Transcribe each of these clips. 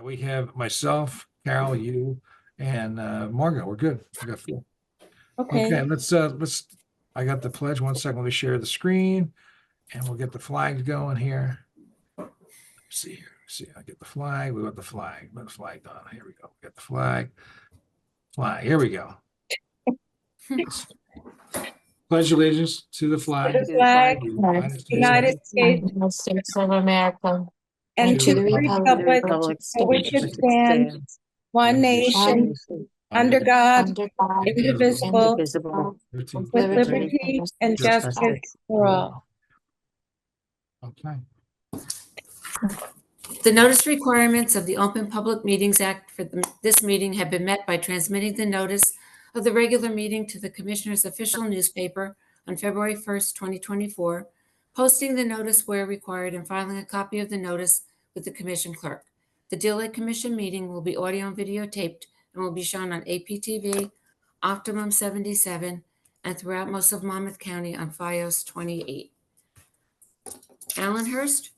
And we have myself, Carol, you, and Margaret. We're good. We got four. Okay, let's I got the pledge. 1 second. Let me share the screen and we'll get the flags going here. Let's see here. See, I get the flag. We got the flag. Put the flag on. Here we go. We got the flag. Flag. Here we go. Pledge allegiance to the flag. To the flag, United States United States of America, and to the republic for which it stands, one nation, under God, indivisible, with liberty and justice for all. Okay. The notice requirements of the Open Public Meetings Act for this meeting have been met by transmitting the notice of the regular meeting to the Commissioner's official newspaper on February 1st, 2024, posting the notice where required, and filing a copy of the notice with the Commission Clerk. The Deal Lake Commission meeting will be audio and videotaped and will be shown on APTV, Optimum 77, and throughout most of Monmouth County on FiOS 28. Allenhurst?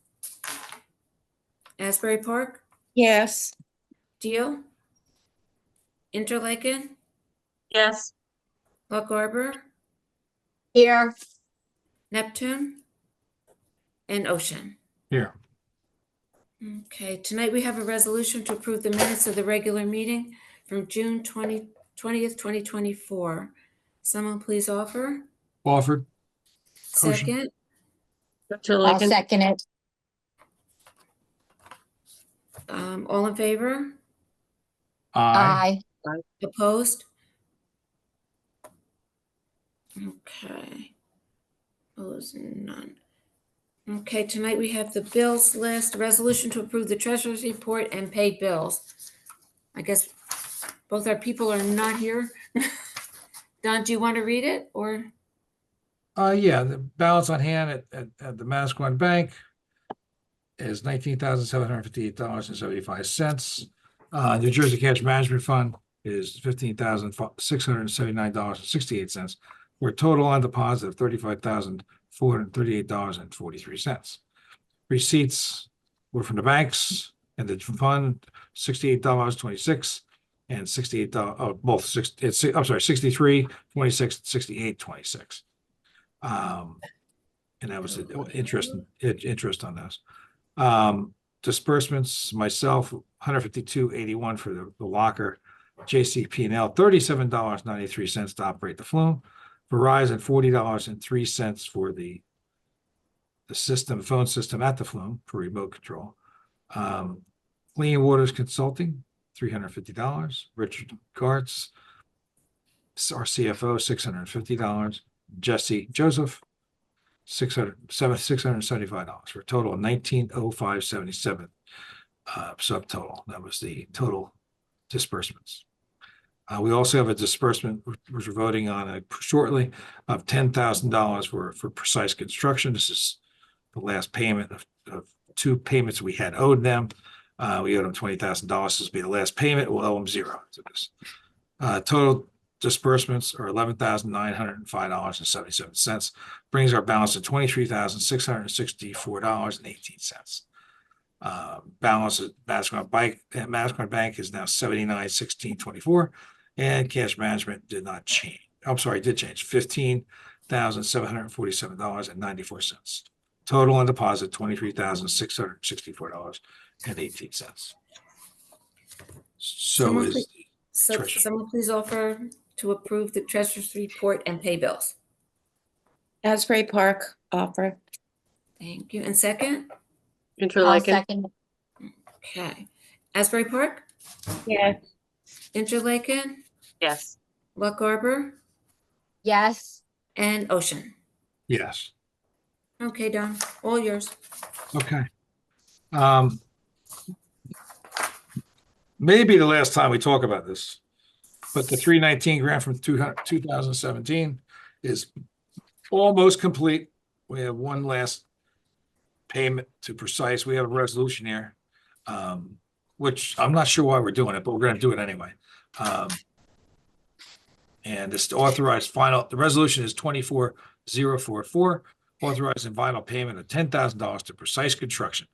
Asbury Park? Yes. Deal? Interlaken? Yes. Lock Harbor? Here. Neptune? And Ocean. Here. Okay, tonight we have a resolution to approve the minutes of the regular meeting from June 20th, 2024. Someone please offer. Offered. Second. I'll second it. All in favor? Aye. Opposed? Okay. Opposed, none. Okay, tonight we have the bills list, resolution to approve the treasurer's report and paid bills. I guess both our people are not here. Don, do you want to read it or? Yeah, the balance on hand at the Massaquoi Bank is $19,758.75. New Jersey Cash Management Fund is $15,679.68, for a total on deposit of $35,438.43. Receipts were from the banks and the fund, $68.26 and $68. Oh, both six. I'm sorry, 63, 26, 68, 26. And that was interest on those. Disbursements, myself, $152.81 for the locker. JCP&L, $37.93 to operate the flume. Verizon, $40.03 for the phone system at the flume for remote control. Clean Waters Consulting, $350. Richard Gartz, our CFO, $650. Jesse Joseph, $675, for a total of $19,0577 subtotal. That was the total disbursements. We also have a disbursement, which we're voting on shortly, of $10,000 for Precise Construction. This is the last payment of two payments we had owed them. We owed them $20,000. This will be the last payment. We'll owe them zero to this. Total disbursements are $11,905.77, brings our balance to $23,664.18. Balance at Massaquoi Bank is now $79,1624, and cash management did not change. I'm sorry, did change, $15,747.94. Total on deposit $23,664.18. Someone please offer to approve the treasurer's report and pay bills. Asbury Park, offer. Thank you. And second? Interlaken. Second. Okay. Asbury Park? Yes. Interlaken? Yes. Lock Harbor? Yes. And Ocean. Yes. Okay, Don, all yours. Okay. Maybe the last time we talk about this, but the 319 grant from 2017 is almost complete. We have one last payment to Precise. We have a resolution here, which I'm not sure why we're doing it, but we're going to do it anyway. And this authorized final, the resolution is 24044, authorizing final payment of $10,000 to Precise Construction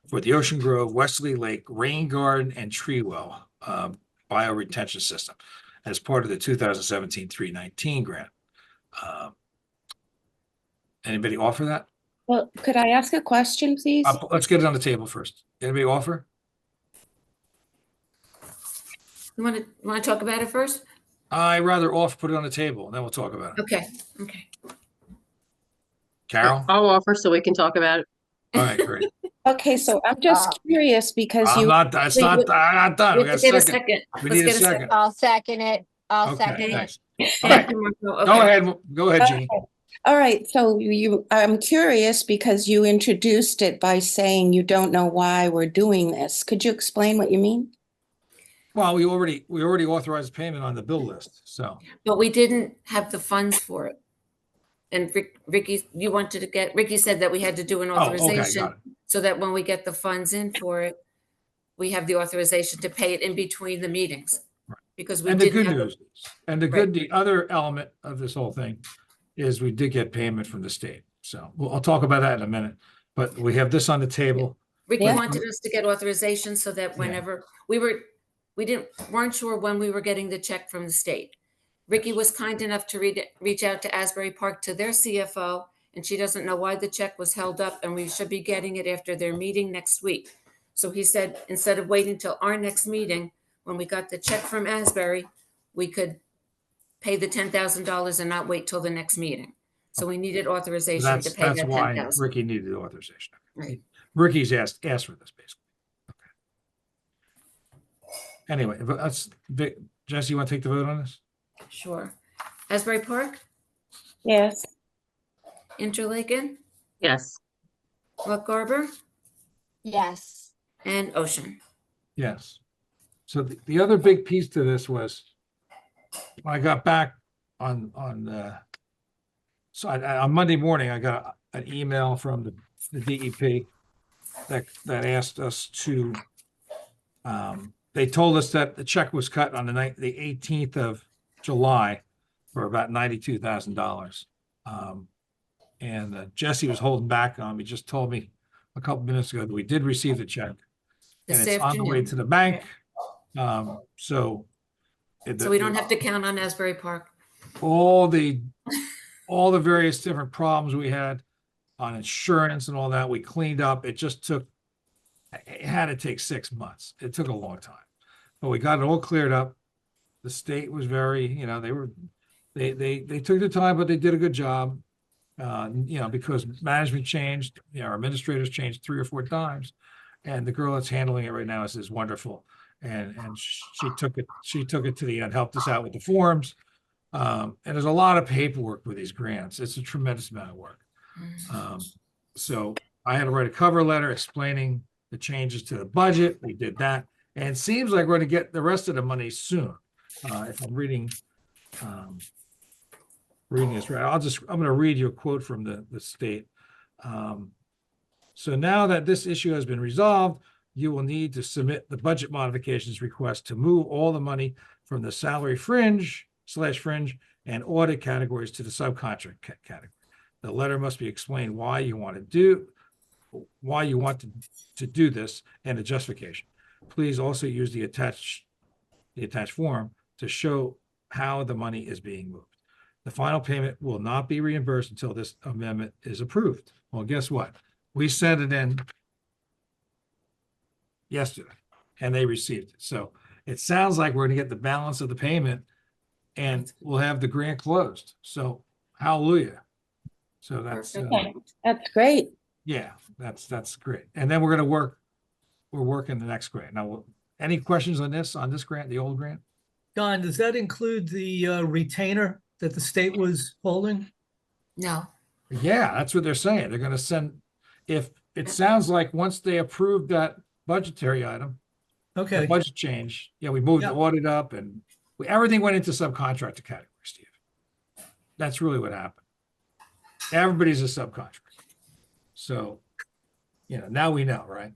for the Ocean Grove, Wesley Lake, Rain Garden, and Tree Well bioretention system as part of the 2017-319 grant. Anybody offer that? Well, could I ask a question, please? Let's get it on the table first. Anybody offer? You want to talk about it first? I rather put it on the table, and then we'll talk about it. Okay, okay. Carol? I'll offer so we can talk about it. All right, great. Okay, so I'm just curious because I'm not done. I'm not done. We We have got to a get a second. second. We Let's need a get second. I'll second it. I'll Okay, second it. thanks. All Thank right, you, Marco. go Okay. ahead. Go ahead, Jeannie. All right, so I'm curious because you introduced it by saying you don't know why we're doing this. Could you explain what you mean? Well, we already authorized payment on the bill list, so. But we didn't have the funds for it. And Ricky, Ricky said that we had to do an Oh, okay, authorization got it. so that when we get the funds in for it, we have the authorization to pay it in between the meetings. Right. Because we And the didn't good have. news, the other element of this whole thing is we did get payment from the state. So I'll talk about that in a minute, but we have this on the table. Ricky Yeah. wanted us to get authorization so that whenever weren't sure when we were getting the check from the state. Ricky was kind enough to reach out to Asbury Park to their CFO, and she doesn't know why the check was held up, and we should be getting it after their meeting next week. So he said, instead of waiting till our next meeting, when we got the check from Asbury, we could pay the $10,000 and not wait till the next meeting. So we needed authorization to pay That's that why $10,000. Ricky needed the authorization. Right. Ricky's asked for this, basically. Okay. Anyway, but Jesse, you want to take the vote on this? Sure. Asbury Park, Yes. Interlaken, Yes. Loch Garber, Yes. and Ocean. Yes. So the other big piece to this was when I got back on Monday morning, I got an email from the DEP that asked us to, they told us that the check was cut on the 18th of July for about $92,000. And Jesse was holding back on me, just told me a couple minutes ago that we did receive the check. And This it's on the way afternoon. to the bank. So we don't have to count on Asbury Park. all the various different problems we had on insurance and all that, we cleaned up. It had to take 6 months. It took a long time, but we got it all cleared up. The state was very, they took the time, but they did a good job. Because management changed, our administrators changed 3 or 4 times, and the girl that's handling it right now is wonderful. And she took it to the end, helped us out with the forms. And there's a lot of paperwork with these grants. It's a tremendous amount of work. So I had to write a cover letter explaining the changes to the budget. We did that. And it seems like we're going to get the rest of the money soon. If I'm reading this right, I'm going to read you a quote from the state. So now that this issue has been resolved, you will need to submit the budget modifications request to move all the money from the salary fringe and audit categories to the subcontract category. The letter must be explained why you want to do this and the justification. Please also use the attached form to show how the money is being moved. The final payment will not be reimbursed until this amendment is approved. Well, guess what? We sent it in yesterday and they received it. So it sounds like we're going to get the balance of the payment and we'll have the grant closed. So hallelujah. So that's That's great. yeah, that's great. And then we're working the next grant. Now, any questions on this grant, the old grant? Don, does that include the retainer that the state was holding? No. Yeah, that's what they're saying. They're going to send, if it sounds like once they approve that budgetary item, the Okay, budget change, we moved the Yeah. audit up and everything went into subcontractor category, Steve. That's really what happened. Everybody's a subcontractor. So, now we know, right?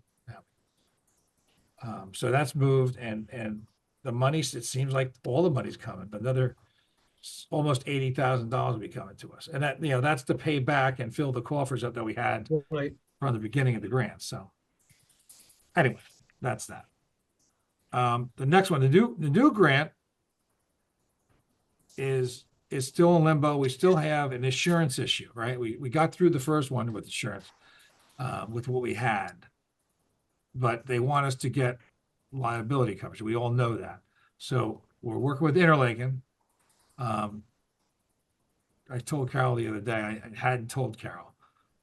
So that's moved and the money, it seems like all the money's coming, but another almost $80,000 will be coming to us. And that, that's to pay back and fill the coffers up that we had right. from the beginning of the grant. So Anyway, that's that. The next one, the new grant is still in limbo. We still have an insurance issue, right? We got through the first one with insurance, with what we had. But they want us to get liability coverage. We all know that. So we're working with Interlaken. I told Carol the other day, I hadn't told Carol,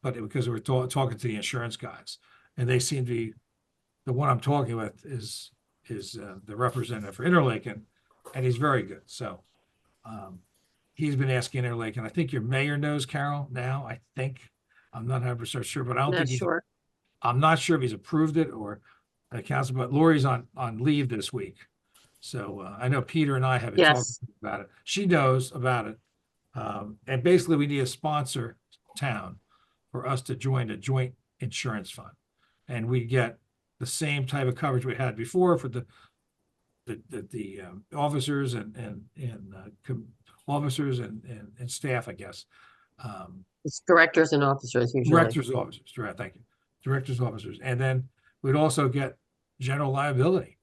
but because we were talking to the insurance guys, and they seem to be, the one I'm talking with is the representative for Interlaken, and he's very good. So he's been asking Interlaken. I think your mayor knows Carol now. I think I'm not 100% sure, but I don't Not think sure. I'm not sure if he's approved it or the council. But Lori's on leave this week, so I know Peter and I have been talking Yes. about it. She knows about it. And basically, we need a sponsor town for us to join a joint insurance fund. And we get the same type of coverage we had before for the officers and officers and staff, I guess. It's directors and officers usually. Directors, officers, direct, thank you. Directors, officers. And then we'd also get general liability.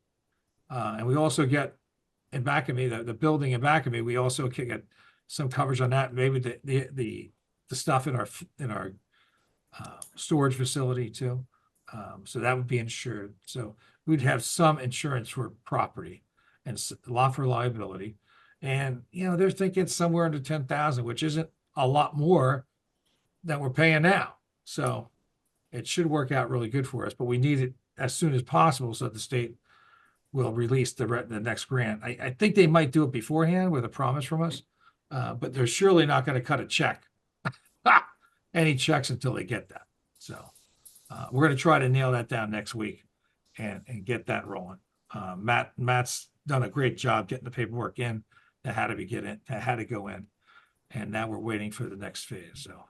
And we also get in back of me, the building in back of me, we also can get some coverage on that. Maybe the stuff in our storage facility too. So that would be insured. So we'd have some insurance for property and a lot for liability. And, they're thinking somewhere under 10,000, which isn't a lot more than we're paying now. So it should work out really good for us, but we need it as soon as possible so that the state will release the next grant. I think they might do it beforehand with a promise from us, but they're surely not going to cut a check, any checks until they get that. So we're going to try to nail that down next week and get that rolling. Matt's done a great job getting the paperwork in that had to go in, and now we're waiting for the next phase. So,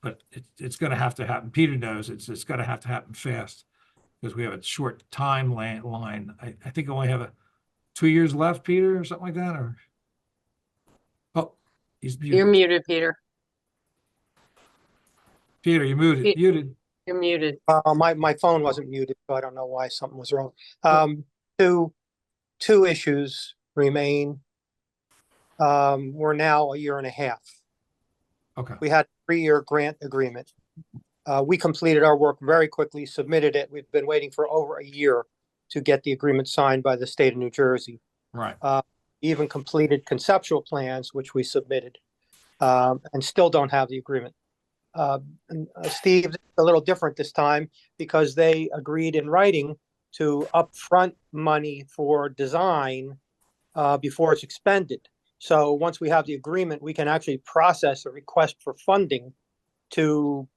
but it's going to have to happen. Peter knows it's going to have to happen fast because we have a short timeline. I think I only have 2 years left, Peter, or something like that. Or he's muted. You're muted, Peter. Peter, you're muted. Muted. You're muted. My phone wasn't muted, so I don't know why something was wrong. Two issues remain. We're now a year and a half. Okay. We had a 3-year grant agreement. We completed our work very quickly, submitted it. We've been waiting for over a year to get the agreement signed by the state of New Jersey. Right. Even completed conceptual plans, which we submitted, and still don't have the agreement. Steve, a little different this time because they agreed in writing to upfront money for design before it's expended. So once we have the agreement, we can actually process a request for funding to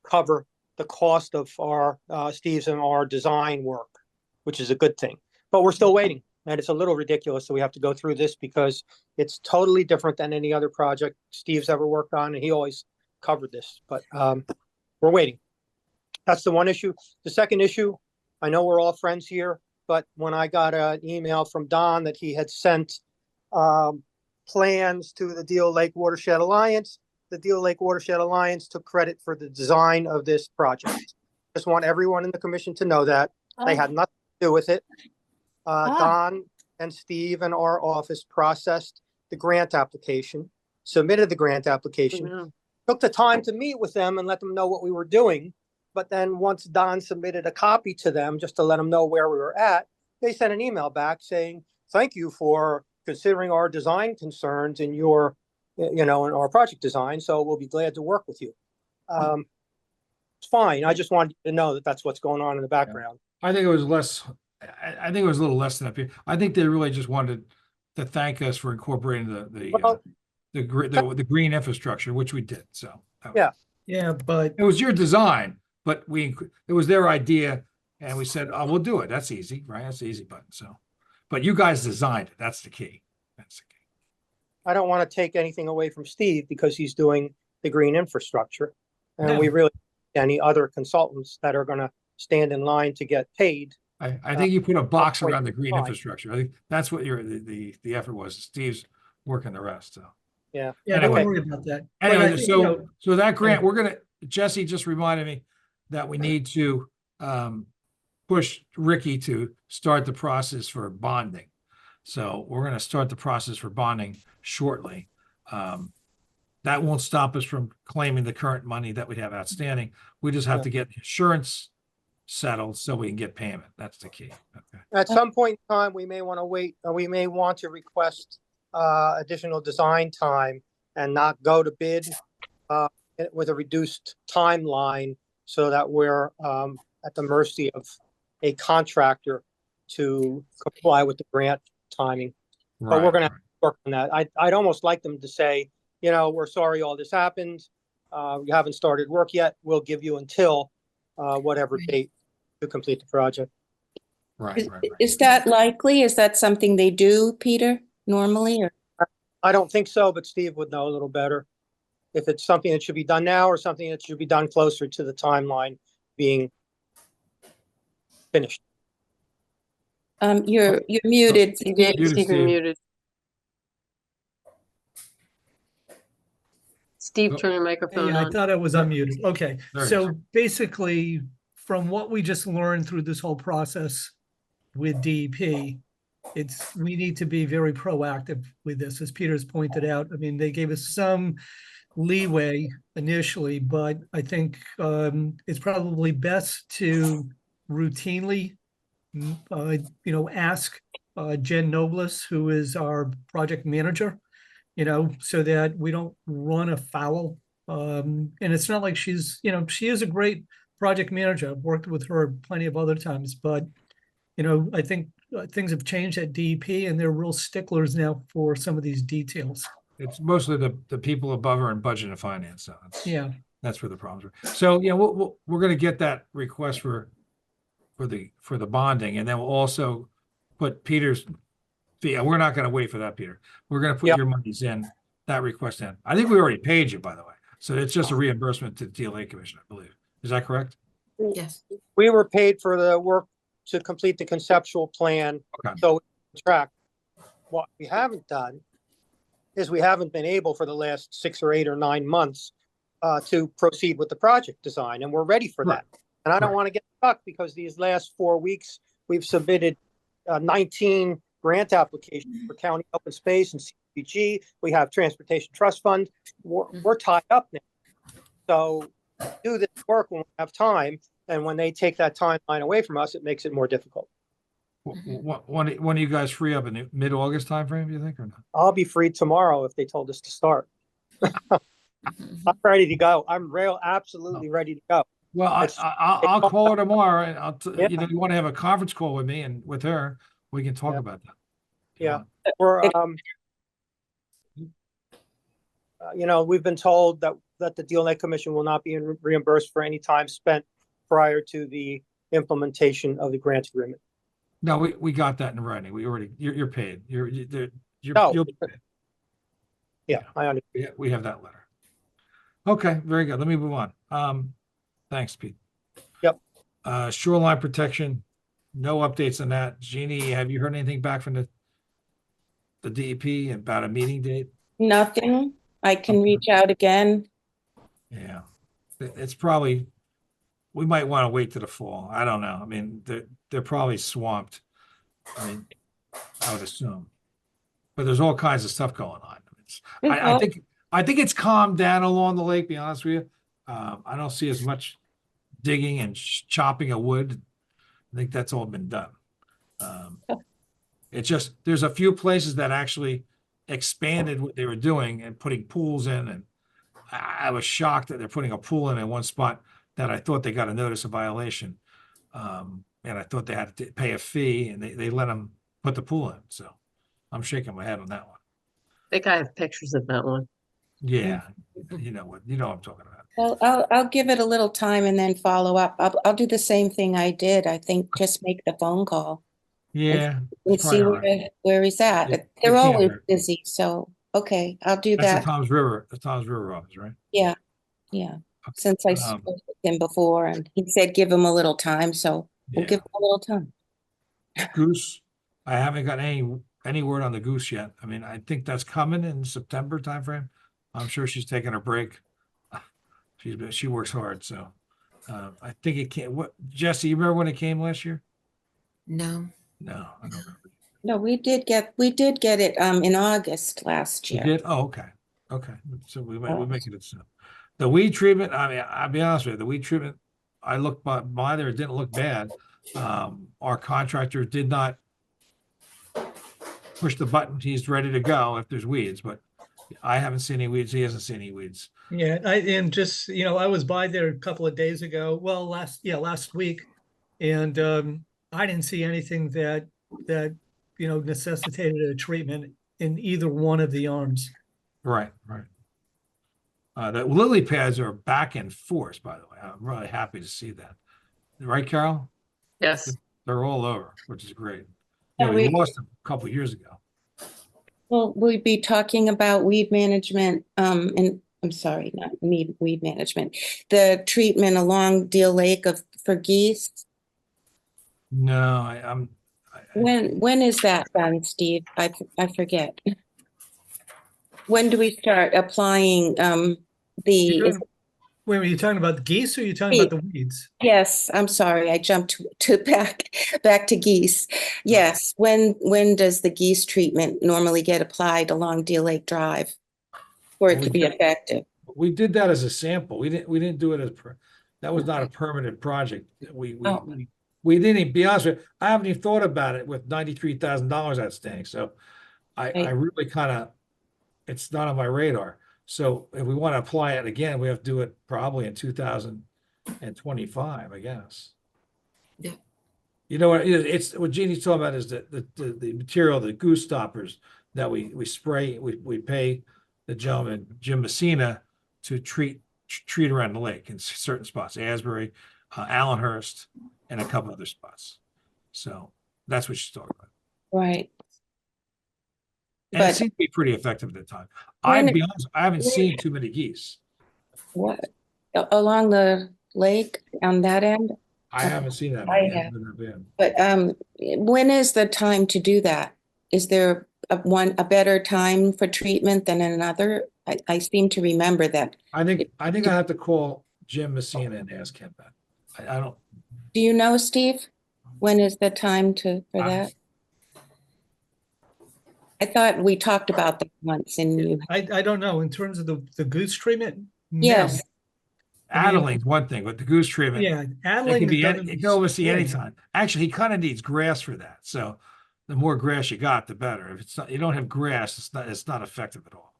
cover the cost of our Steve's and our design work, which is a good thing. But we're still waiting, and it's a little ridiculous that we have to go through this because it's totally different than any other project Steve's ever worked on, and he always covered this. But we're waiting. That's the one issue. The second issue, I know we're all friends here, but when I got an email from Don that he had sent plans to the Deal Lake Watershed Alliance, the Deal Lake Watershed Alliance took credit for the design of this project. Just want everyone in the commission to know that. They had nothing to do with it. Don and Steve and our office processed the grant application, submitted the grant application, took the time to meet with them and let them know what we were doing. But then once Don submitted a copy to them, just to let them know where we were at, they sent an email back saying, thank you for considering our design concerns in your, in our project design. So we'll be glad to work with you. It's fine. I just wanted you to know that that's what's going on in the background. I think it was less. I think it was a little less than that. I think they really just wanted to thank us for incorporating the green infrastructure, which we did. So Yeah, but it was your design, but it was their idea, and we said, "Oh, we'll do it. That's easy, right? That's the easy button." So, but you guys designed it. That's the key. That's the key. I don't want to take anything away from Steve because he's doing the green infrastructure, and No. we really any other consultants that are going to stand in line to get paid. I think you put a box point around the green fine. infrastructure. I think that's what the effort was. Steve's working the rest. So yeah, Anyway. don't worry about that. But I anyway, think, so that grant, Jesse just reminded me that we need to push Ricky to start the process for bonding. So we're gonna start the process for bonding shortly. That won't stop us from claiming the current money that we have outstanding. We just have Yeah. to get insurance settled so we can get payment. That's the key. Okay. At some point in time, we may want to wait, we may want to request additional design time and not go to bid with a reduced timeline so that we're at the mercy of a contractor to comply with the grant timing. But we're Right, gonna right. work on that. I'd almost like them to say, we're sorry all this happened. You haven't started work yet. We'll give you until whatever date to complete the project. Right, right, right. Is that likely? Is that something they do, Peter, normally? Or I don't think so, but Steve would know a little better. If it's something that should be done now or something that should be done closer to the timeline being finished. You're muted. Steve, Muted, Steve, you're Steve. muted. Steve, Oh. turn your microphone Yeah, I on. thought I was Yep. unmuted. Okay, There it so basically, from what we just learned through this whole process with DEP, we need to be very proactive with this, as Peter's pointed out. I mean, they gave us some leeway initially, but I think it's probably best to routinely, ask Jen Nobles, who is our project manager, so that we don't run afoul. And it's not like she is a great project manager. I've worked with her plenty of other times, but, I think things have changed at DEP and they're real sticklers now for some of these details. It's mostly the people above her in budget and finance. So Yeah. that's where the problems are. So yeah, we're going to get that request for the bonding, and then we'll also put Peter's fee. We're not going to wait for that, Peter. We're going to put Yep. your monies in, that request in. I think we already paid you, by the way. So it's just a reimbursement to the TLA Commission, I believe. Is that correct? Yes. We were paid for the work to complete the conceptual plan. Okay. So track. What we haven't done is we haven't been able for the last 6 or 8 or 9 months to proceed with the project design, and we're ready for Right. that. And I don't Right. want to get stuck because these last 4 weeks we've submitted 19 grant applications for county open space and CDBG. We have transportation trust fund. We're tied up now. So do this work when we have time, and when they take that timeline away from us, it makes it more difficult. When are you guys free up in the mid-August timeframe, do you think, or not? I'll be free tomorrow if they told us to start. I'm ready to go. I'm absolutely ready to go. Well, It's- I'll call her tomorrow, and Yeah. you want to have a conference call with me and with her, we can talk Yeah. about that. Yeah. We're, we've been told that the DLA Commission will not be reimbursed for any time spent prior to the implementation of the grant agreement. No, we got that in writing. You're paid. You'll be paid. Yeah, I understand. We have that letter. Okay, very good. Let me move on. Thanks, Pete. Yep. Shoreline protection, no updates on that. Jeannie, have you heard anything back from the DEP about a meeting date? nothing? I can reach out again. Yeah, it's probably, we might want to wait to the fall. I don't know. I mean, they're probably swamped. I mean, I would assume, but there's all kinds of stuff going on. I think it's calmed down along the lake, be honest with you. I don't see as much digging and chopping of wood. I think that's all been done. It's just, there's a few places that actually expanded what they were doing and putting pools in, and I was shocked that they're putting a pool in one spot that I thought they got a notice of violation. And I thought they had to pay a fee, and they let them put the pool in. So I'm shaking my head on that one. I think I have pictures of that one. Yeah, you know what I'm talking about. Well, I'll give it a little time and then follow up. I'll do the same thing I did. I think just make the phone call Yeah, and it's see probably all right. where he's at. It They're can't always hurt. busy, so okay, I'll do That's that. the Tom's River office, right? Yeah. Since I Um, spoke with him before and he said give him a little time, so we'll Yeah. give him a little time. Goose, I haven't got any word on the goose yet. I mean, I think that's coming in September timeframe. I'm sure she's taking a break. She works hard, so I think it came, what, Jesse, you remember when it came last year? No. No, I don't remember. No, we did get it in August last You year. did? Oh, okay. Okay. So we make it soon. The weed treatment, I mean, I'll be honest with you, the weed treatment, I looked by there, it didn't look bad. Our contractor did not push the button. He's ready to go if there's weeds, but I haven't seen any weeds. He hasn't seen any weeds. Yeah, and just, I was by there a couple of days ago, well, last week. And I didn't see anything that necessitated a treatment in either one of the arms. Right, right. The lily pads are back in force, by the way. I'm really happy to see that. Right, Carol? Yes. They're all over, which is great. Yeah, We we- lost them a couple years ago. Well, we'd be talking about weed management, and I'm sorry, not weed management, the treatment along Deal Lake for geese. No, I'm. When is that done, Steve? I forget. When do we start applying Wait, were you talking about the geese or are you talking about the weeds? Yes, I'm sorry, I jumped to back to geese. Yes, when does the geese treatment normally get applied along Deal Lake Drive for it to be effective? We did that as a sample. We didn't do it as that was not a permanent project. Oh. We didn't even, be honest with you, I haven't even thought about it with $93,000 outstanding. So I Right. really kind of, it's not on my radar. So if we want to apply it again, we have to do it probably in 2025, I guess. Yeah. You know what, it's what Jeannie's talking about is the material, the goose stoppers that we spray, we pay the gentleman, Jim Messina, to treat around the lake in certain spots, Asbury, Allenhurst, and a couple other spots. So that's what she's talking about. Right. And it But seemed to be pretty effective at the time. When- I'd be honest, I haven't seen too many geese. what, along the lake on that end? I haven't seen that I many. have. Haven't been. But when is the time to do that? Is there a better time for treatment than another? I seem to remember that. I think I have to call Jim Messina and ask him that. I don't. Do you know, Steve? When is the time for I- that? I thought we talked about that once and you, I don't know, in terms of the goose treatment? no. yes, Adelaide's one thing, but the goose treatment, Yeah, it Adeline can is be done it in can the almost see spring. anytime. Actually, he kind of needs grass for that. So the more grass you got, the better. If it's not, you don't have grass, it's not effective at all.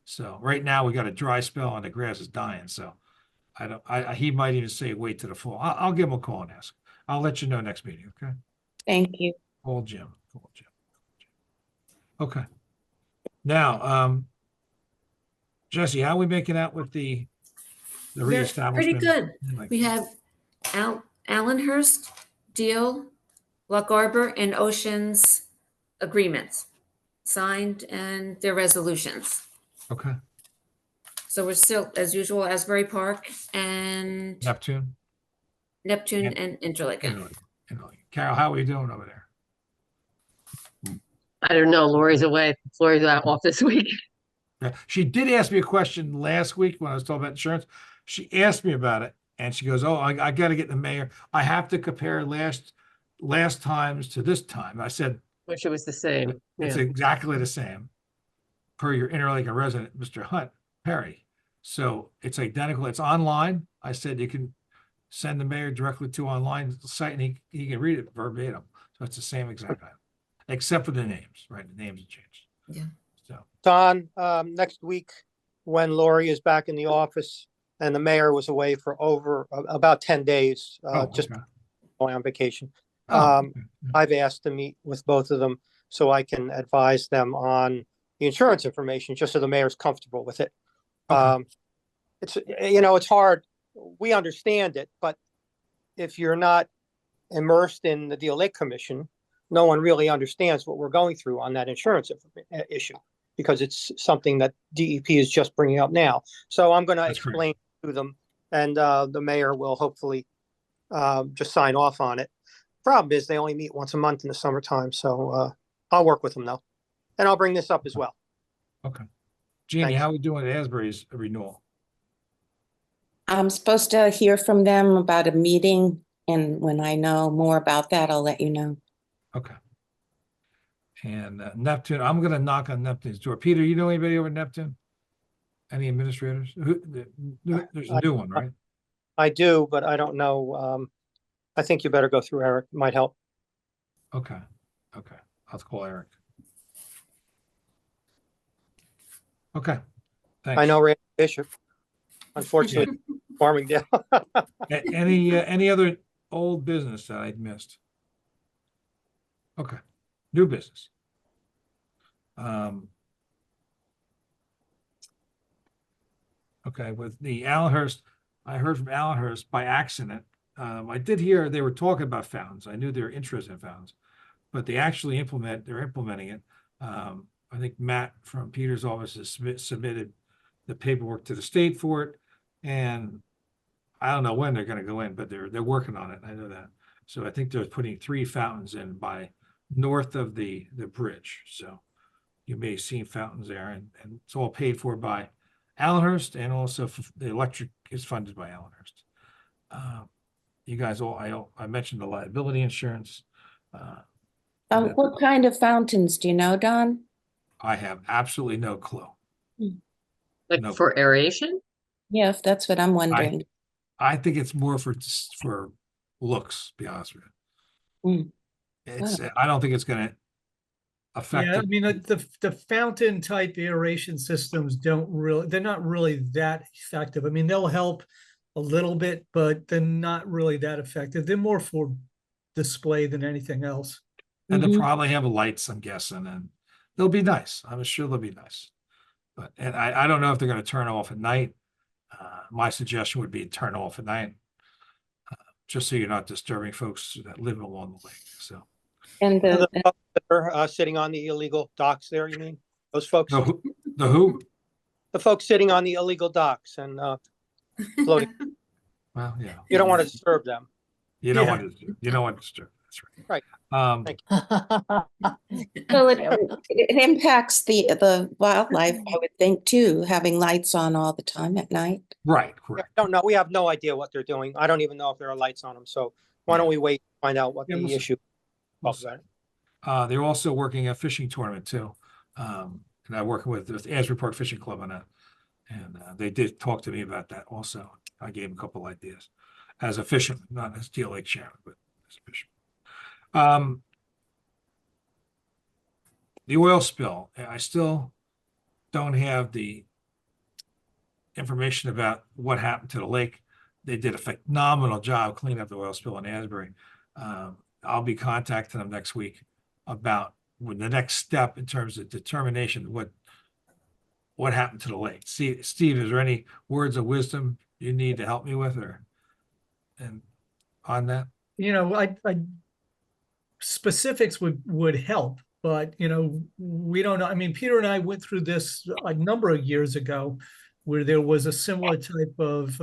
So right now we got a dry spell and the grass is dying. So he might even say wait to the fall. I'll give him a call and ask. I'll let you know next meeting. Okay. thank you. Call Jim. Okay. Now, Jesse, how are we making out with the They're reestablishment? pretty good. Like, We have Allenhurst, Deal, Lock Arbor, and Oceans agreements signed and their resolutions. okay. So we're still, as usual, Asbury Park and Neptune. Neptune and Interlaken. Carol, how are we doing over there? I don't know. Lori's away. Lori's off this week. Yeah. She did ask me a question last week when I was talking about insurance. She asked me about it and she goes, oh, I got to get the mayor. I have to compare last times to this time. I said, Wish it was the same. it's Yeah. exactly the same per your Interlaken resident, Mr. Hunt Perry. So it's identical. It's online. I said you can send the mayor directly to online site and he can read it verbatim. So it's the same exact item, except for the names, right? The names have changed. Yeah. So Don, next week, when Lori is back in the office and the mayor was away for over about 10 days, just okay. going on vacation. Oh, Um, okay. I've asked to meet with both of them so I can advise them on the insurance information, just so the mayor's comfortable with it. Okay. It's hard. We understand it, but if you're not immersed in the Deal Lake Commission, no one really understands what we're going through on that insurance issue, because it's something that DEP is just bringing up now. So I'm going to That's correct. explain to them, and the mayor will hopefully just sign off on it. Problem is, they only meet once a month in the summertime, so I'll work with them though, and I'll bring this up as well. Okay. Jeannie, Thanks. how are we doing at Asbury's renewal? I'm supposed to hear from them about a meeting, and when I know more about that, I'll let you know. Okay. And Neptune, I'm gonna knock on Neptune's door. Peter, you know anybody over at Neptune? Any administrators? There's a new one, right? I do, but I don't know. I think you better go through Eric. Might help. Okay, okay. I'll call Eric. Okay, thanks. I know Randy Bishop. Unfortunately, Farmingdale. Any other old business that I'd missed? Okay, new business. Okay, with the Allenhurst, I heard from Allenhurst by accident. I did hear they were talking about fountains. I knew they were interested in fountains, but they're implementing it. I think Matt from Peter's office has submitted the paperwork to the state for it. And I don't know when they're gonna go in, but they're working on it. I know that. So I think they're putting 3 fountains in by north of the bridge. So you may have seen fountains there, and it's all paid for by Allenhurst, and also the electric is funded by Allenhurst. You guys I mentioned the liability insurance. What kind of fountains do you know, Don? I have absolutely no clue. Like No. for aeration? Yeah, if that's what I'm wondering. I think it's more for looks, to be honest with you. I don't think it's gonna affect Yeah, I it. mean, the fountain type aeration systems they're not really that effective. I mean, they'll help a little bit, but they're not really that effective. They're more for display than anything else. And they'll Mhm. probably have lights, I'm guessing, and they'll be nice. I'm sure they'll be nice. But, and I don't know if they're gonna turn off at night. My suggestion would be turn off at night. Just so you're not disturbing folks that live along the lake, so. And The the, folks that are sitting on the illegal docks there, you mean? Those folks? The who? The folks sitting on the illegal docks and floating. Well, yeah, You don't want to disturb them. you don't Yeah. want to, you don't want to disturb, that's right. Right. Thank well, it impacts the wildlife, I would think, too, having lights on all the time at night. Right, Yeah, correct. don't know. We have no idea what they're doing. I don't even know if there are lights on them. So why don't we wait, and find out what Yeah, the we'll see. issue We'll is about it. They're also working a fishing tournament too. And I'm working with the Asbury Park Fishing Club on that. And they did talk to me about that also. I gave them a couple ideas as a fisherman, not as Deal Lake Sharon, but as a fisherman. The oil spill, I still don't have the information about what happened to the lake. They did a phenomenal job cleaning up the oil spill in Asbury. I'll be contacting them next week about the next step in terms of determination, what happened to the lake. See, Steve, is there any words of wisdom you need to help me with, and on that? You know, I specifics would help, but we don't know. I mean, Peter and I went through this a number of years ago, where there was a similar type of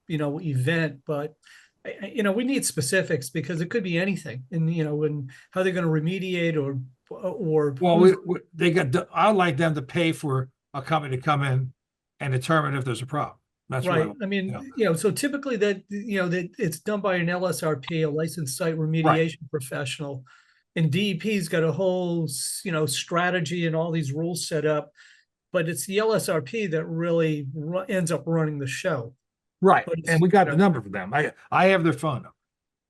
event, but we need specifics because it could be anything, and and how they're going to remediate or Well, I'd like them to pay for a company to come in and determine if there's a problem. That's right. what I mean, so typically that it's done by an LSRP, a licensed site remediation professional, and DEP's got a whole strategy and all these rules set up, but it's the LSRP that really ends up running the show. Right, But and we got the number for them. I have their phone number,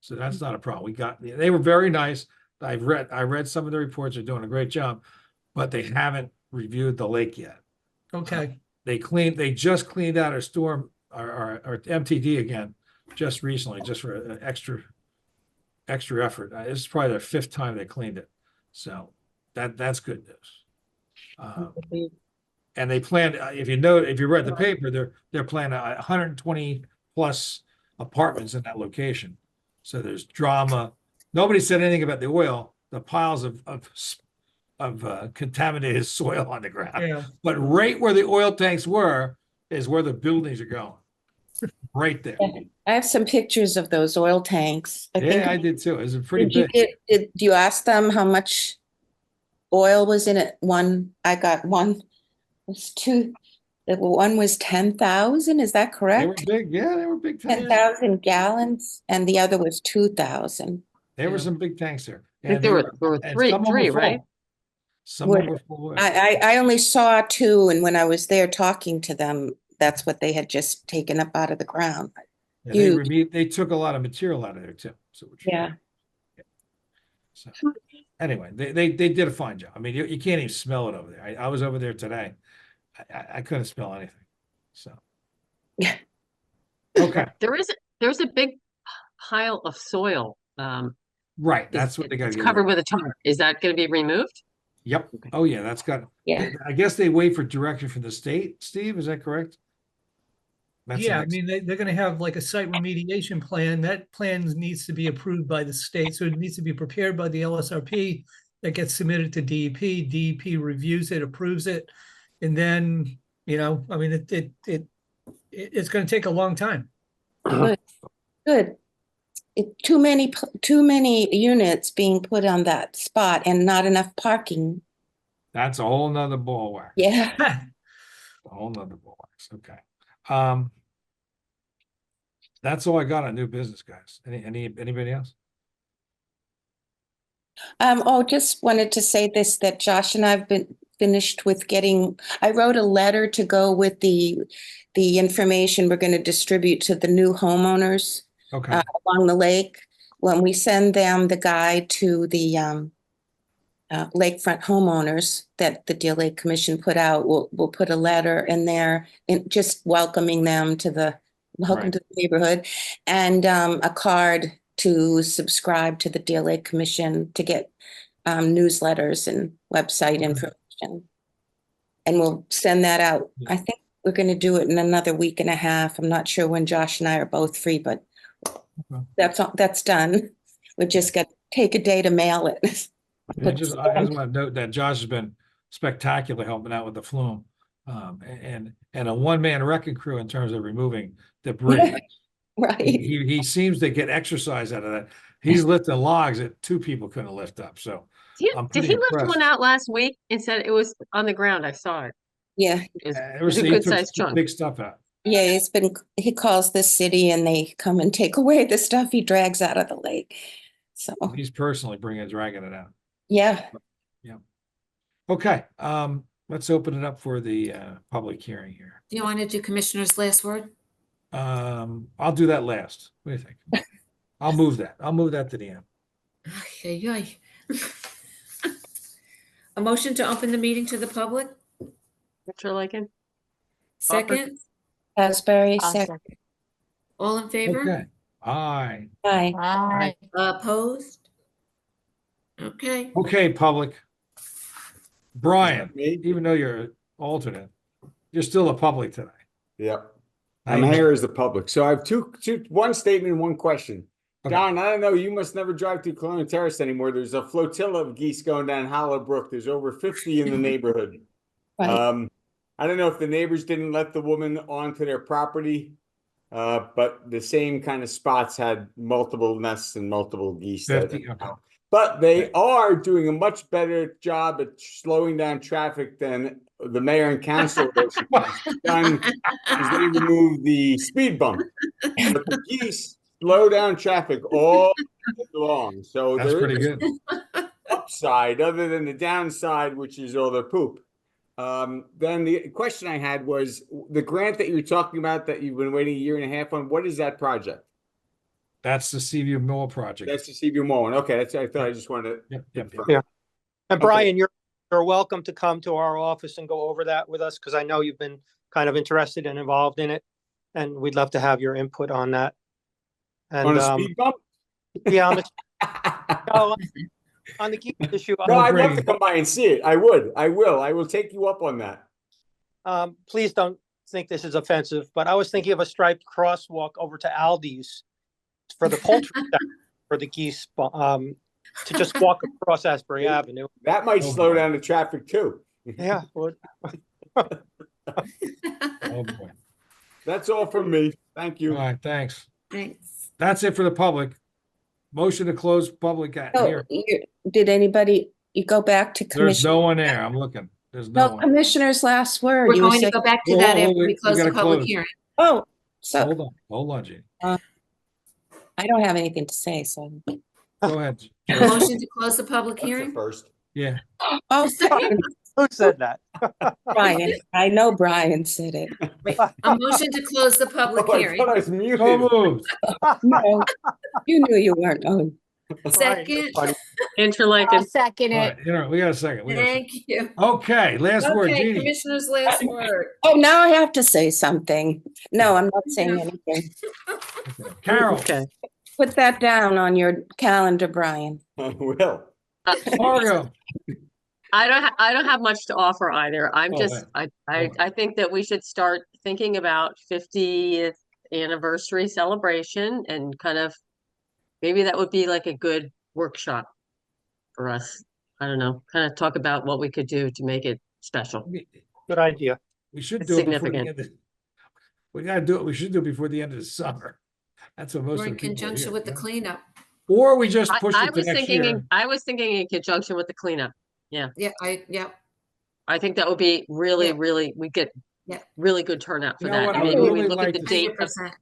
so that's not a problem. They were very nice. I read some of the reports. They're doing a great job, but they haven't reviewed the lake yet. Okay. They just cleaned out our storm, our MTD again, just recently, just for an extra effort. This is probably their 5th time they cleaned it, so that's good news. And they plan, if you read the paper, they're planning 120 plus apartments in that location. So there's drama. Nobody said anything about the oil, the piles of contaminated soil on the ground. Yeah. But right where the oil tanks were is where the buildings are going. Right there. I have some pictures of those oil tanks. I think. Yeah, I did too. It's pretty Did big. did you ask them how much oil was in it? I got one. It was The one was 10,000, is that They were correct? big, yeah, they were big tanks. 10,000 gallons, and the other was 2,000. There were Yeah. some big tanks there. I think And there were and three, some of them were right? full. Some of them were full. I only saw two, and when I was there talking to them, that's what they had just taken up out of the ground. Yeah, huge. they took a lot of material out of there too. So, Yeah. so anyway, they did a fine job. I mean, you can't even smell it over there. I was over there today. I couldn't smell anything. So, Yeah. okay, There's a big pile of soil. right. That's what they got to It's get covered rid of. with a tarp. Is that going to be removed? Yep. Okay. Oh yeah, that's got. Yeah. I guess they wait for direction from the state. Steve, is that correct? That's the Yeah, I next- mean, they're gonna have like a site remediation plan. That plan needs to be approved by the state, so it needs to be prepared by the LSRP. That gets submitted to DEP. DEP reviews it, approves it, and then, I mean, it's gonna take a long time. Good. Too many units being put on that spot and not enough parking. That's a whole nother ball wax. Yeah. A whole nother ball wax. Okay. That's all I got on new business, guys. Anybody else? Just wanted to say this, that Josh and I've been finished with I wrote a letter to go with the information we're going to distribute to the new homeowners Okay. along the lake. When we send them the guide to the lakefront homeowners that the Deal Lake Commission put out, we'll put a letter in there and just welcoming them to welcome Right. to the neighborhood, and a card to subscribe to the Deal Lake Commission to get newsletters and website Okay. information. And we'll send that out. Yeah. I think we're going to do it in another week and a half. I'm not sure when Josh and I are both free, but Okay. that's done. We just got to take a day to mail it. I just want to note that Josh has been spectacular helping out with the flume, and a one-man wrecking crew in terms of removing debris. Right. He seems to get exercise out of that. He's lifting logs that two people couldn't lift up. So I'm Did pretty he lift impressed. one out last week and said it was on the ground? I saw it. Yeah. It was a He good took sized some chunk. big stuff out. Yeah, he calls the city and they come and take away the stuff he drags out of the lake. So, He's personally dragging it out. yeah. Okay, let's open it up for the public hearing here. Do you want to do Commissioner's last word? I'll do that last. What do you think? I'll move that. I'll move that to the end. Ay, ay, ay. A motion to open the meeting to the public? Mr. Lincoln? Second, Asbury, I'll second. second. all in favor? Okay. Aye. Aye. Opposed? Okay, Okay, public. Brian, Me? even though you're alternate, you're still a public today. Yep. How I'm you here as the public. So I have one statement and one question. Okay. Don, I don't know, you must never drive through Colonial Terrace anymore. There's a flotilla of geese going down Hollow Brook. There's over 50 in the neighborhood. Right. I don't know if the neighbors didn't let the woman onto their property, but the same kind of spots had multiple nests and multiple geese. 50, okay. But they are doing a much better job at slowing down traffic than the mayor and council have done, because they removed the speed bump. But the geese slow down traffic all day long. So That's there pretty is good. upside other than the downside, which is all the poop. Then the question I had was the grant that you were talking about that you've been waiting a year and a half on. What is that project? That's the Seaview Mill project. That's the Seaview Mall one. Okay, that's I thought I just wanted to. Yep. Yeah. And Okay. Brian, you're welcome to come to our office and go over that with us, because I know you've been kind of interested and involved in it, and we'd love to have your input on that. On And a speed bump? yeah, on the geese issue, No, I'd bring love to it. come by and see it. I would. I will take you up on that. please don't think this is offensive, but I was thinking of a striped crosswalk over to Aldi's for the poultry sector, for the geese, to just walk across Asbury Avenue. That might Oh, slow boy. down the traffic too. Yeah, well, Oh, boy. That's all from me. Thank All you. right, thanks. thanks. That's it for the public. Motion to close public Oh, here. did anybody, you go back to There's commission? no one there. I'm looking. There's no No, one. Commissioner's last word. We're You were going to saying, go back to Whoa, that whoa, after wait, we we close the gotta public close. hearing. oh, so Hold on, I don't have anything to say, so. Go ahead. Joe. Motion to close the public That's the hearing? first. Yeah, Oh, second, Who said that? Brian. I know Brian said it. Wait, a motion to close the public Oh, I hearing. thought I was so muted. moved. No, you knew you weren't. Oh, Second, Funny. Interlaken. Second All it. right, we got a second. We got a second. thank you. Okay, last word, Okay, Jeannie. Commissioner's last word. oh, now I have to say something. No, I'm not saying anything. Okay. Carol, Okay. Put that down on your calendar, Brian. I will. Margo. I don't have much to offer either. I'm Oh, just, I think that we should start thinking about 50th anniversary celebration and kind of, maybe that would be like a good workshop for us. I don't know, kind of talk about what we could do to make it special. Good idea. We should It's do it before the significant. end of, we gotta do it. We should do it before the end of the summer. That's what most Or of in the people are conjunction here, with the you know? cleanup. Or we just push I it to was next thinking, year. I was thinking in conjunction with the cleanup. Yeah, I think that would be really, Yeah. really, we get Yeah. really good turnout for You know that. what, And I maybe would we really look at like the to- date of, 100%.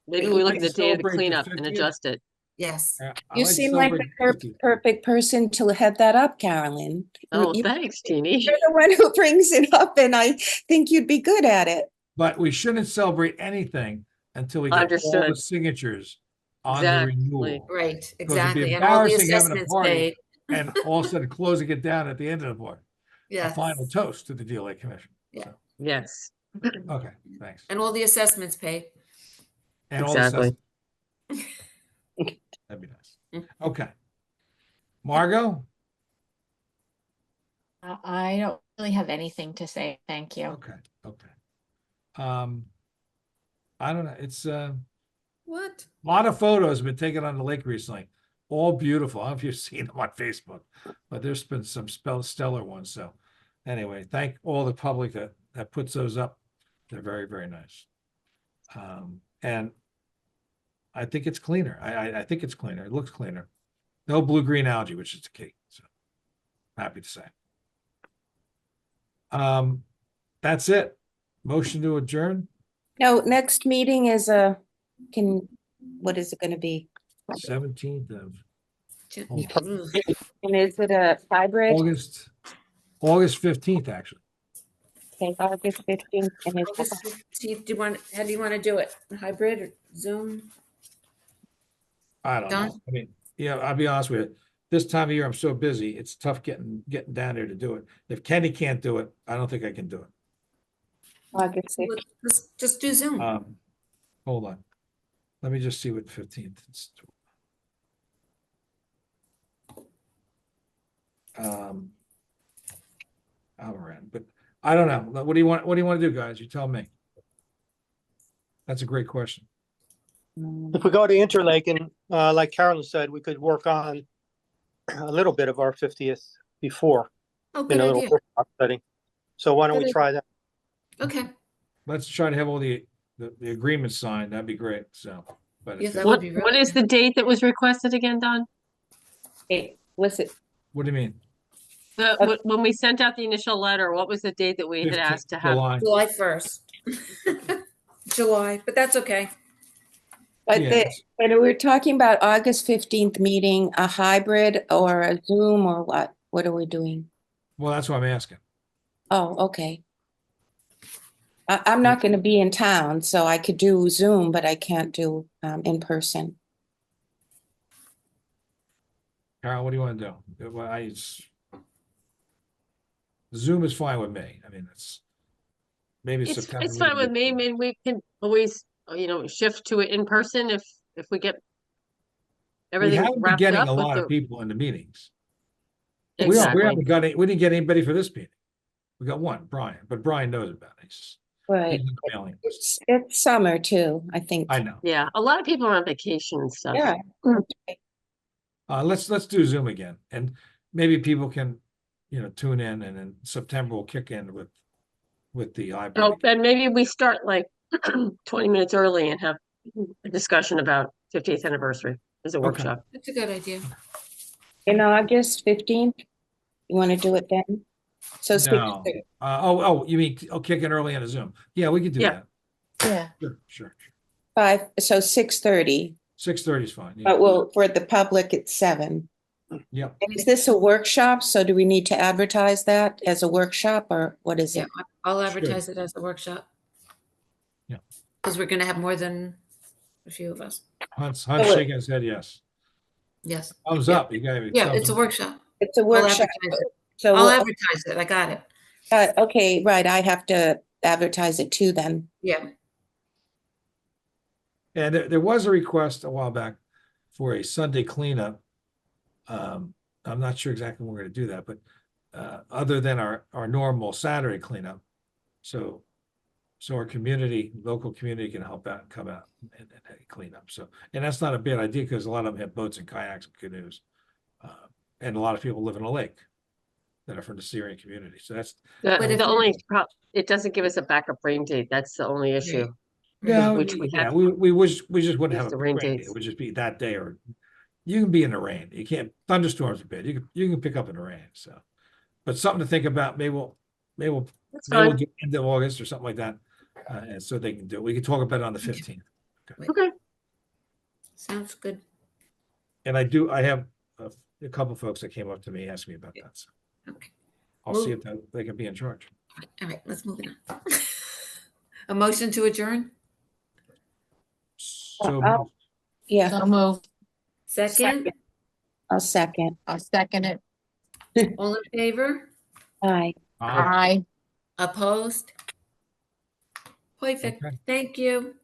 maybe we I'd look like at to the date of the celebrate the cleanup and 50th. adjust it. Yes. I You like to seem like the celebrate 50th. perfect person to head that up, Carolyn. Oh, You- thanks, Jeannie. You're the one who brings it up, and I think you'd be good at it. But we shouldn't celebrate anything until we get all the Understood. signatures on the Exactly. renewal. Right, Because it'd be exactly. And all the embarrassing having a assessments party paid. and all of a sudden closing it down at the end of the board. A Yes. final toast to the DLA commission. Yeah. So, Yes, okay, thanks. And all the assessments paid. And all the exactly. assessments. That'd be nice. Okay. Margot? I don't really have anything to say. Thank you. Okay, okay. I don't know, it's a What? lot of photos have been taken on the lake recently. All beautiful. I don't know if you've seen them on Facebook, but there's been some stellar ones. So anyway, thank all the public that puts those up. They're very, very nice. And I think it's cleaner. I think it's cleaner. It looks cleaner. No blue-green algae, which is the key. So happy to say. That's it. Motion to adjourn, No, next meeting is what is it gonna be? 17th of And is it a hybrid? August 15th, actually. Okay, August 15th, and it's August 15th, how do you want to do it? Hybrid or Zoom? I don't Done? know. I mean, yeah, I'll be honest with you. This time of year, I'm so busy. It's tough getting down there to do it. If Kenny can't do it, I don't think I can do it. August 15th. Let's just do Zoom. Hold on. Let me just see what 15th is. I'm around, but I don't know. What do you want to do, guys? You tell me. That's a great question. If we go to Interlaken, like Carolyn said, we could work on a little bit of our 50th before Oh, in good a little idea. workshop setting. So why don't Good we try that? Okay. Let's try to have all the agreements signed. That'd be great. So, but Yes, if that it- would What, be really what is good. the date that was requested again, Don? Okay, what's it? what do you mean? When we sent out the initial letter, what was the date that we had 15th asked to have? July. July 1st. July, but that's okay. But Yeah. but we're talking about August 15th meeting, a hybrid or a Zoom or what? What are we doing? Well, that's what I'm asking. Oh, okay. I'm not going to be in town, so I could do Zoom, but I can't do in person. Carol, what do you want to do? Well, Zoom is fine with me. I mean, maybe September. It's fine with me. I mean, we can always, shift to it in person if we get We everything haven't been wrapped getting up a with lot the. of people in the meetings. Exactly. We didn't get anybody for this meeting. We got one, Brian, but Brian knows about it. Right. He's not mailing us. It's summer too, I think. I know. Yeah, a lot of people are on vacation and stuff. Yeah. Let's do Zoom again, and maybe people can, tune in, and then September will kick in with the hybrid. Oh, and maybe we start like 20 minutes early and have a discussion about 50th anniversary as a Okay. workshop. That's a good idea. In August 15th, you want to do it then? So No. You mean, kicking early on a Zoom? Yeah, we could do Yeah. that. Yeah. Sure. 6:30, 6:30 is fine. Yeah. but for the public, it's 7. Yep. And is this a workshop? So do we need to advertise that as a workshop or what is Yeah, it? I'll advertise it as a workshop. Yeah. Because we're gonna have more than a few of us. Hunt's So it- shaking his head, yes. Yes. Thumbs Yeah. up. You got to. Yeah, it's a workshop. It's a I'll workshop. advertise it. So, I'll advertise it. I got it. okay, right, I have to advertise it too then. Yeah. And there was a request a while back for a Sunday cleanup. I'm not sure exactly when we're going to do that, but other than our normal Saturday cleanup. So our local community can help out and come out and clean up. So, and that's not a bad idea because a lot of them have boats and kayaks and canoes. And a lot of people live in a lake that are from the Syrian community. So that's, But if The you- only, it doesn't give us a backup rain date. That's the only issue. yeah, Which we have. we just wouldn't have Use a the rain rain day. dates. It would just be that day, or you can be in the rain. You can't, thunderstorms are bad. You can pick up in the rain. So, but something to think about. Maybe we'll That's do fine. end of August or something like that. And so they can do it. We can talk about it on the 15th. Okay. Sounds good. And I have a couple folks that came up to me asking me about that. So Okay. I'll see if they can be in charge. All right, let's move it on. A motion to adjourn? So I'll- Yeah, So move. Second? I'll second. I'll second it. All in favor? Aye. Aye. Opposed? Perfect. Okay. Thank you.